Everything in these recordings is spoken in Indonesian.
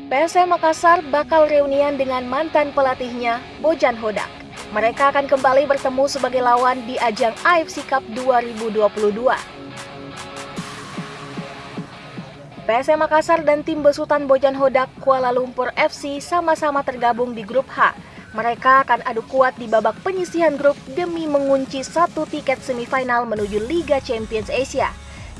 PSM Makassar bakal reunian dengan mantan pelatihnya, Bojan Hodak. Mereka akan kembali bertemu sebagai lawan di ajang AFC Cup 2022. PSM Makassar dan tim besutan Bojan Hodak Kuala Lumpur FC sama-sama tergabung di grup H. Mereka akan adu kuat di babak penyisihan grup demi mengunci satu tiket semifinal menuju Liga Champions Asia.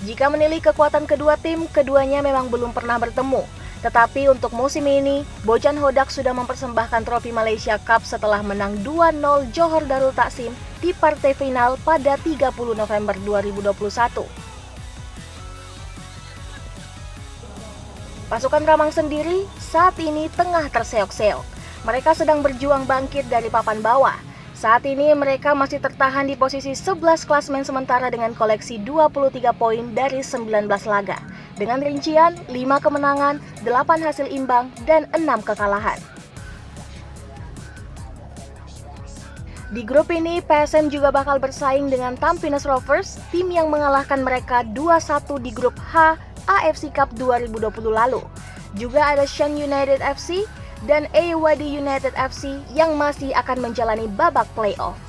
Jika menilik kekuatan kedua tim, keduanya memang belum pernah bertemu. Tetapi untuk musim ini, Bojan Hodak sudah mempersembahkan trofi Malaysia Cup setelah menang 2-0 Johor Darul Taksim di partai final pada 30 November 2021. Pasukan Ramang sendiri saat ini tengah terseok-seok. Mereka sedang berjuang bangkit dari papan bawah. Saat ini mereka masih tertahan di posisi 11 klasemen sementara dengan koleksi 23 poin dari 19 laga. Dengan rincian 5 kemenangan, 8 hasil imbang, dan 6 kekalahan. Di grup ini, PSM juga bakal bersaing dengan Tampines Rovers, tim yang mengalahkan mereka 2-1 di grup H AFC Cup 2020 lalu. Juga ada Shan United FC dan Wadi United FC yang masih akan menjalani babak playoff.